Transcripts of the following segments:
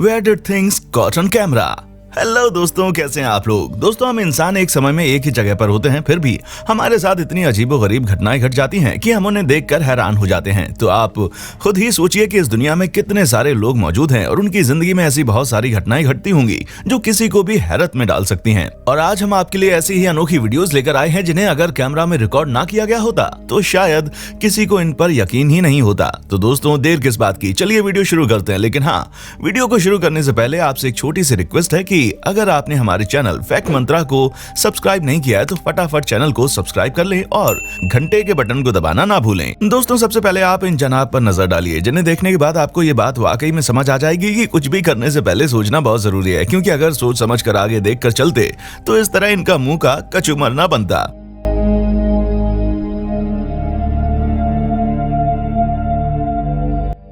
Where did things got on camera? Hello दोस्तों, कैसे हैं आप लोग। दोस्तों, हम इंसान एक समय में एक ही जगह पर होते हैं, फिर भी हमारे साथ इतनी अजीबोगरीब घटनाएं घट जाती हैं कि हम उन्हें देखकर हैरान हो जाते हैं। तो आप खुद ही सोचिए कि इस दुनिया में कितने सारे लोग मौजूद हैं और उनकी जिंदगी में ऐसी बहुत सारी घटनाएं घटती होंगी जो किसी को भी हैरत में डाल सकती हैं। और आज हम आपके लिए ऐसी ही अनोखी वीडियोस लेकर आए हैं जिन्हें अगर कैमरा में रिकॉर्ड ना किया गया होता तो शायद किसी को इन पर यकीन ही नहीं होता। तो दोस्तों, देर किस बात की, चलिए वीडियो शुरू करते हैं। लेकिन हाँ, वीडियो को शुरू करने से पहले आपसे एक छोटी सी रिक्वेस्ट है कि अगर आपने हमारे चैनल फैक्ट मंत्रा को सब्सक्राइब नहीं किया है तो फटाफट चैनल को सब्सक्राइब कर लें और घंटे के बटन को दबाना ना भूलें। दोस्तों, सबसे पहले आप इन जनाब पर नजर डालिए, जिन्हें देखने के बाद आपको ये बात वाकई में समझ आ जाएगी कि कुछ भी करने से पहले सोचना बहुत जरूरी है, क्योंकि अगर सोच समझ कर आगे देख कर चलते तो इस तरह इनका मुंह का कचूमर ना बनता।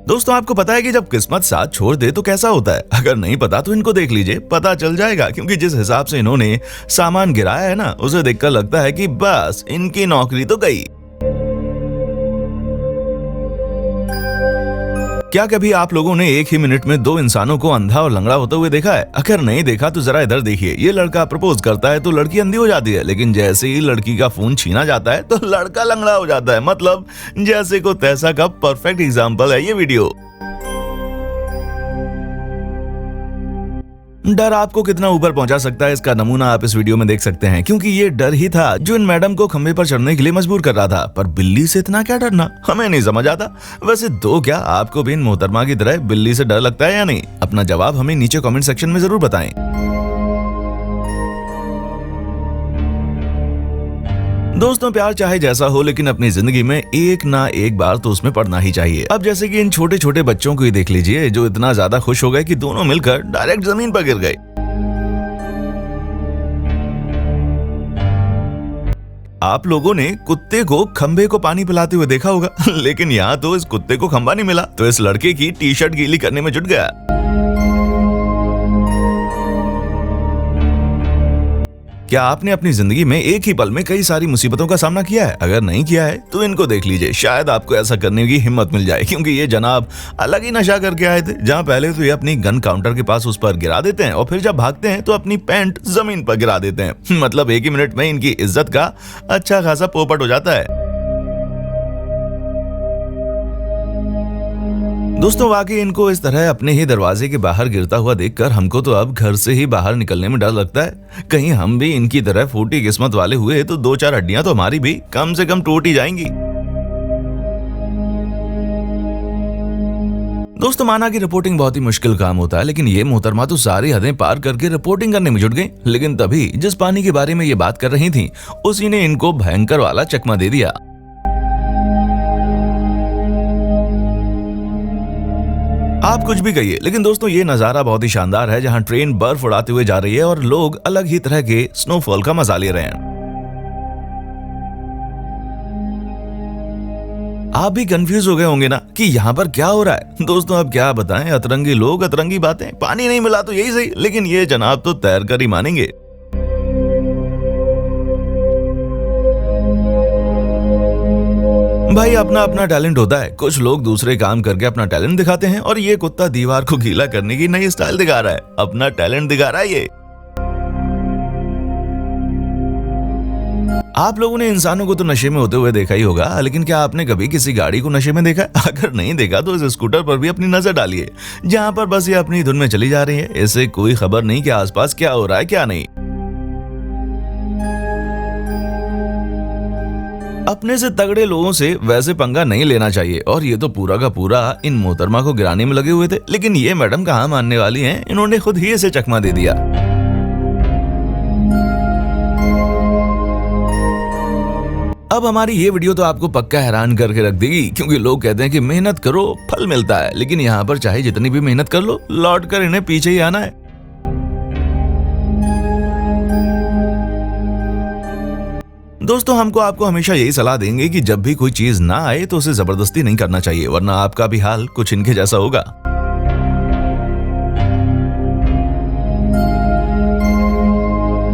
दोस्तों, आपको पता है कि जब किस्मत साथ छोड़ दे तो कैसा होता है? अगर नहीं पता तो इनको देख लीजिए, पता चल जाएगा। क्योंकि जिस हिसाब से इन्होंने सामान गिराया है ना, उसे देखकर लगता है कि बस इनकी नौकरी तो गई। क्या कभी आप लोगों ने एक ही मिनट में दो इंसानों को अंधा और लंगड़ा होते हुए देखा है? अगर नहीं देखा तो जरा इधर देखिए। ये लड़का प्रपोज करता है तो लड़की अंधी हो जाती है, लेकिन जैसे ही लड़की का फोन छीना जाता है तो लड़का लंगड़ा हो जाता है। मतलब जैसे को तैसा का परफेक्ट एग्जाम्पल है ये वीडियो। डर आपको कितना ऊपर पहुंचा सकता है, इसका नमूना आप इस वीडियो में देख सकते हैं। क्योंकि ये डर ही था जो इन मैडम को खंबे पर चढ़ने के लिए मजबूर कर रहा था। पर बिल्ली से इतना क्या डरना, हमें नहीं समझ आता। वैसे दो क्या, आपको भी इन मोहतरमा की तरह बिल्ली से डर लगता है या नहीं? अपना जवाब हमें नीचे कमेंट सेक्शन में जरूर बताएं। दोस्तों, प्यार चाहे जैसा हो, लेकिन अपनी जिंदगी में एक ना एक बार तो उसमें पड़ना ही चाहिए। अब जैसे कि इन छोटे छोटे बच्चों को ही देख लीजिए, जो इतना ज्यादा खुश हो गए कि दोनों मिलकर डायरेक्ट जमीन पर गिर गए। आप लोगों ने कुत्ते को खंबे को पानी पिलाते हुए देखा होगा, लेकिन यहाँ तो इस कुत्ते को खंबा नहीं मिला, तो इस लड़के की टी शर्ट गीली करने में जुट गया। क्या आपने अपनी जिंदगी में एक ही पल में कई सारी मुसीबतों का सामना किया है? अगर नहीं किया है तो इनको देख लीजिए, शायद आपको ऐसा करने की हिम्मत मिल जाए। क्योंकि ये जनाब अलग ही नशा करके आए थे, जहां पहले तो ये अपनी गन काउंटर के पास उस पर गिरा देते हैं और फिर जब भागते हैं तो अपनी पैंट जमीन पर गिरा देते हैं। मतलब एक ही मिनट में इनकी इज्जत का अच्छा खासा पोपट हो जाता है। दोस्तों, वाकई इनको इस तरह अपने ही दरवाजे के बाहर गिरता हुआ देखकर हमको तो अब घर से ही बाहर निकलने में डर लगता है। कहीं हम भी इनकी तरह फूटी किस्मत वाले हुए तो दो चार हड्डियां तो हमारी भी कम से कम टूट ही जाएंगी। दोस्तों, माना कि रिपोर्टिंग बहुत ही मुश्किल काम होता है, लेकिन ये मोहतरमा तो सारी हदें पार करके रिपोर्टिंग करने में जुट गई। लेकिन तभी जिस पानी के बारे में ये बात कर रही थी, उसी ने इनको भयंकर वाला चकमा दे दिया। आप कुछ भी कहिए, लेकिन दोस्तों ये नजारा बहुत ही शानदार है, जहां ट्रेन बर्फ उड़ाते हुए जा रही है और लोग अलग ही तरह के स्नोफॉल का मजा ले रहे हैं। आप भी कंफ्यूज हो गए होंगे ना कि यहाँ पर क्या हो रहा है। दोस्तों, अब क्या बताएं, अतरंगी लोग अतरंगी बातें। पानी नहीं मिला तो यही सही, लेकिन ये जनाब तो तैर कर ही मानेंगे। भाई, अपना अपना टैलेंट होता है। कुछ लोग दूसरे काम करके अपना टैलेंट दिखाते हैं और ये कुत्ता दीवार को गीला करने की नई स्टाइल दिखा रहा है, अपना टैलेंट दिखा रहा है ये। आप लोगों ने इंसानों को तो नशे में होते हुए देखा ही होगा, लेकिन क्या आपने कभी किसी गाड़ी को नशे में देखा? अगर नहीं देखा तो इस स्कूटर पर भी अपनी नजर डालिए, जहां पर बस ये अपनी धुन में चली जा रही है। इससे कोई खबर नहीं कि आसपास क्या हो रहा है क्या नहीं। अपने से तगड़े लोगों से वैसे पंगा नहीं लेना चाहिए, और ये तो पूरा का पूरा इन मोहतरमा को गिराने में लगे हुए थे। लेकिन ये मैडम कहाँ मानने वाली हैं, इन्होंने खुद ही इसे चकमा दे दिया। अब हमारी ये वीडियो तो आपको पक्का हैरान करके रख देगी, क्योंकि लोग कहते हैं कि मेहनत करो फल मिलता है, लेकिन यहाँ पर चाहे जितनी भी मेहनत कर लो, लौट कर इन्हें पीछे ही आना है। दोस्तों, हमको आपको हमेशा यही सलाह देंगे कि जब भी कोई चीज ना आए तो उसे जबरदस्ती नहीं करना चाहिए, वरना आपका भी हाल कुछ इनके जैसा होगा।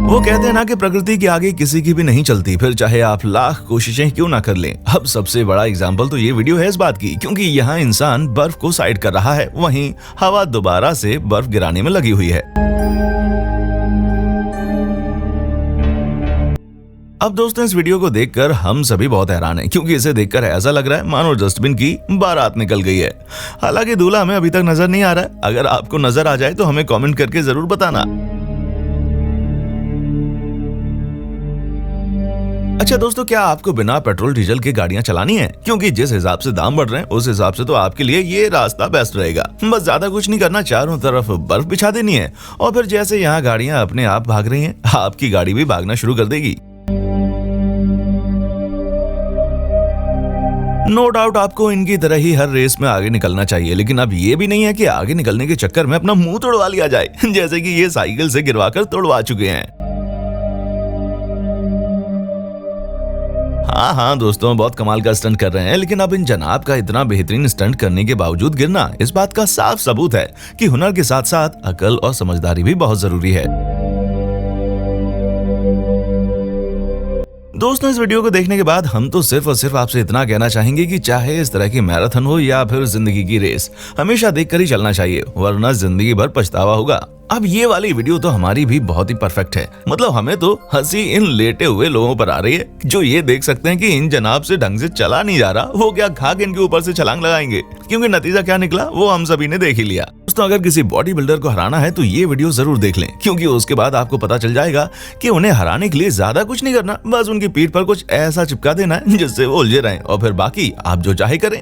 वो कहते हैं ना कि प्रकृति के आगे किसी की भी नहीं चलती, फिर चाहे आप लाख कोशिशें क्यों ना कर लें। अब सबसे बड़ा एग्जाम्पल तो ये वीडियो है इस बात की, क्योंकि यहाँ इंसान बर्फ को साइड कर रहा है, वहीं हवा दोबारा से बर्फ गिराने में लगी हुई है। अब दोस्तों इस वीडियो को देखकर हम सभी बहुत हैरान हैं, क्योंकि इसे देखकर ऐसा लग रहा है मानो डस्टबिन की बारात निकल गई है। हालांकि दूल्हा हमें अभी तक नजर नहीं आ रहा है। अगर आपको नजर आ जाए तो हमें कमेंट करके जरूर बताना। अच्छा दोस्तों, क्या आपको बिना पेट्रोल डीजल की गाड़ियां चलानी है? क्योंकि जिस हिसाब से दाम बढ़ रहे हैं उस हिसाब से तो आपके लिए ये रास्ता बेस्ट रहेगा। बस ज्यादा कुछ नहीं करना, चारों तरफ बर्फ बिछा देनी है और फिर जैसे यहाँ गाड़ियां अपने आप भाग रही हैं, आपकी गाड़ी भी भागना शुरू कर देगी। नो डाउट आपको इनकी तरह ही हर रेस में आगे निकलना चाहिए, लेकिन अब ये भी नहीं है कि आगे निकलने के चक्कर में अपना मुंह तोड़वा लिया जाए, जैसे कि ये साइकिल से गिरवाकर तोड़वा चुके हैं। हाँ दोस्तों, बहुत कमाल का स्टंट कर रहे हैं, लेकिन अब इन जनाब का इतना बेहतरीन स्टंट करने के बावजूद गिरना इस बात का साफ सबूत है कि हुनर के साथ साथ अकल और समझदारी भी बहुत जरूरी है। दोस्तों इस वीडियो को देखने के बाद हम तो सिर्फ और सिर्फ आपसे इतना कहना चाहेंगे कि चाहे इस तरह की मैराथन हो या फिर जिंदगी की रेस, हमेशा देखकर ही चलना चाहिए, वरना जिंदगी भर पछतावा होगा। अब ये वाली वीडियो तो हमारी भी बहुत ही परफेक्ट है। मतलब हमें तो हंसी इन लेटे हुए लोगों पर आ रही है जो ये देख सकते हैं कि इन जनाब से ढंग से चला नहीं जा रहा, वो क्या खाक इनके ऊपर से छलांग लगाएंगे, क्योंकि नतीजा क्या निकला वो हम सभी ने देख ही लिया। दोस्तों अगर किसी बॉडी बिल्डर को हराना है तो ये वीडियो जरूर देख लें, क्योंकि उसके बाद आपको पता चल जाएगा कि उन्हें हराने के लिए ज्यादा कुछ नहीं करना, बस उनकी पीठ पर कुछ ऐसा चिपका देना है जिससे वो उलझे रहें और फिर बाकी आप जो चाहे करें।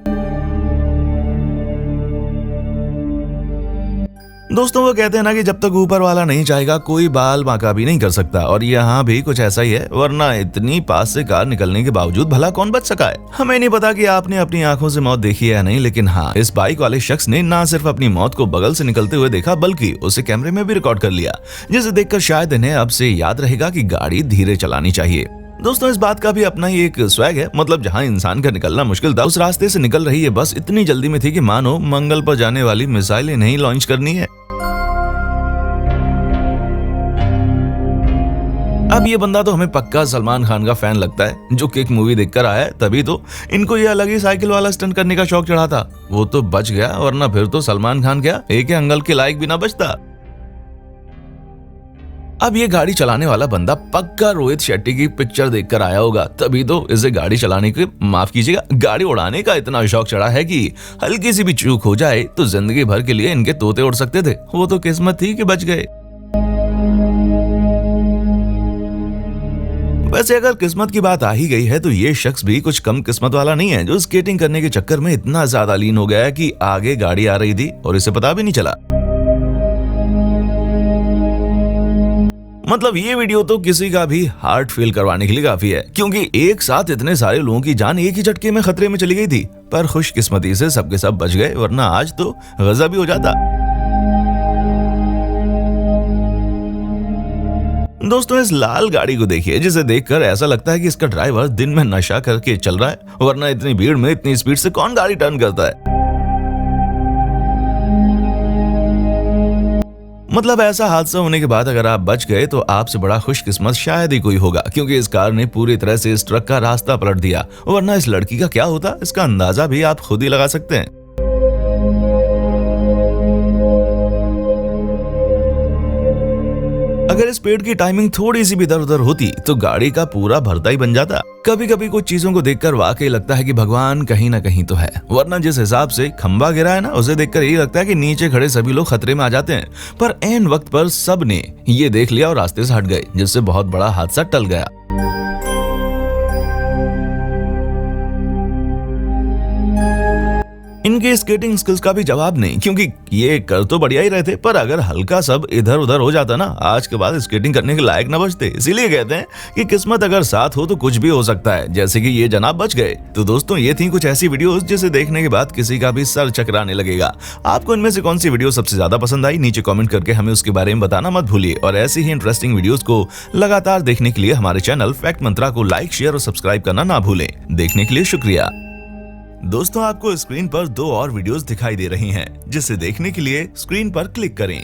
दोस्तों वो कहते हैं ना कि जब तक ऊपर वाला नहीं चाहेगा कोई बाल बांका भी नहीं कर सकता, और यहाँ भी कुछ ऐसा ही है, वरना इतनी पास से कार निकलने के बावजूद भला कौन बच सका है। हमें नहीं पता कि आपने अपनी आंखों से मौत देखी है या नहीं, लेकिन हाँ इस बाइक वाले शख्स ने ना सिर्फ अपनी मौत को बगल से निकलते हुए देखा, बल्कि उसे कैमरे में भी रिकॉर्ड कर लिया, जिसे देखकर शायद इन्हें अब से याद रहेगा कि गाड़ी धीरे चलानी चाहिए। दोस्तों इस बात का भी अपना ही एक स्वैग है। मतलब जहां इंसान का निकलना मुश्किल था, उस रास्ते से निकल रही है बस इतनी जल्दी में थी कि मानो मंगल पर जाने वाली मिसाइलें नहीं लॉन्च करनी है। अब ये बंदा तो हमें पक्का सलमान खान का फैन लगता है, जो किक मूवी देखकर आया है, तभी तो इनको ये अलग ही साइकिल वाला स्टंट करने का शौक चढ़ा था। वो तो बच गया, वरना फिर तो सलमान खान क्या एक अंकल के लायक भी ना बचता। अब ये गाड़ी चलाने वाला बंदा पक्का रोहित शेट्टी की पिक्चर देखकर आया होगा, तभी तो इसे गाड़ी चलाने के, माफ कीजिएगा, गाड़ी उड़ाने का इतना शौक चढ़ा है कि हल्की सी भी चूक हो जाए तो जिंदगी भर के लिए इनके तोते उड़ सकते थे। वो तो किस्मत थी कि बच गए। वैसे अगर किस्मत की बात आ ही गई है तो ये शख्स भी कुछ कम किस्मत वाला नहीं है, जो स्केटिंग करने के चक्कर में इतना ज्यादा लीन हो गया है कि आगे गाड़ी आ रही थी और इसे पता भी नहीं चला। मतलब ये वीडियो तो किसी का भी हार्ट फेल करवाने के लिए काफी है, क्योंकि एक साथ इतने सारे लोगों की जान एक ही झटके में खतरे में चली गई थी, पर खुशकिस्मती से सबके सब बच गए, वरना आज तो गजब भी हो जाता। दोस्तों इस लाल गाड़ी को देखिए, जिसे देखकर ऐसा लगता है कि इसका ड्राइवर दिन में नशा करके चल रहा है, वरना इतनी भीड़ में इतनी स्पीड से कौन गाड़ी टर्न करता है। मतलब ऐसा हादसा होने के बाद अगर आप बच गए तो आपसे बड़ा खुशकिस्मत शायद ही कोई होगा, क्योंकि इस कार ने पूरी तरह से इस ट्रक का रास्ता पलट दिया, वरना इस लड़की का क्या होता इसका अंदाजा भी आप खुद ही लगा सकते हैं। अगर इस पेड़ की टाइमिंग थोड़ी सी भी इधर उधर होती तो गाड़ी का पूरा भरता ही बन जाता। कभी कभी कुछ चीजों को देखकर वाकई लगता है कि भगवान कहीं ना कहीं तो है, वरना जिस हिसाब से खंबा गिरा है ना, उसे देखकर यही लगता है कि नीचे खड़े सभी लोग खतरे में आ जाते हैं। पर ऐन वक्त पर सब ने ये देख लिया और रास्ते से हट गए, जिससे बहुत बड़ा हादसा टल गया। इनके स्केटिंग स्किल्स का भी जवाब नहीं, क्योंकि ये कर तो बढ़िया ही रहे थे, पर अगर हल्का सब इधर उधर हो जाता ना, आज के बाद स्केटिंग करने के लायक न बचते। इसीलिए कहते हैं कि किस्मत अगर साथ हो तो कुछ भी हो सकता है, जैसे कि ये जनाब बच गए। तो दोस्तों ये थी कुछ ऐसी वीडियोस जिसे देखने के बाद किसी का भी सर चकराने लगेगा। आपको इनमें से कौन सी वीडियो सबसे ज्यादा पसंद आई, नीचे कॉमेंट करके हमें उसके बारे में बताना मत भूलिए। और ऐसी ही इंटरेस्टिंग वीडियोस को लगातार देखने के लिए हमारे चैनल फैक्ट मंत्रा को लाइक, शेयर और सब्सक्राइब करना ना भूलें। देखने के लिए शुक्रिया। दोस्तों आपको स्क्रीन पर 2 और वीडियोस दिखाई दे रही हैं, जिसे देखने के लिए स्क्रीन पर क्लिक करें।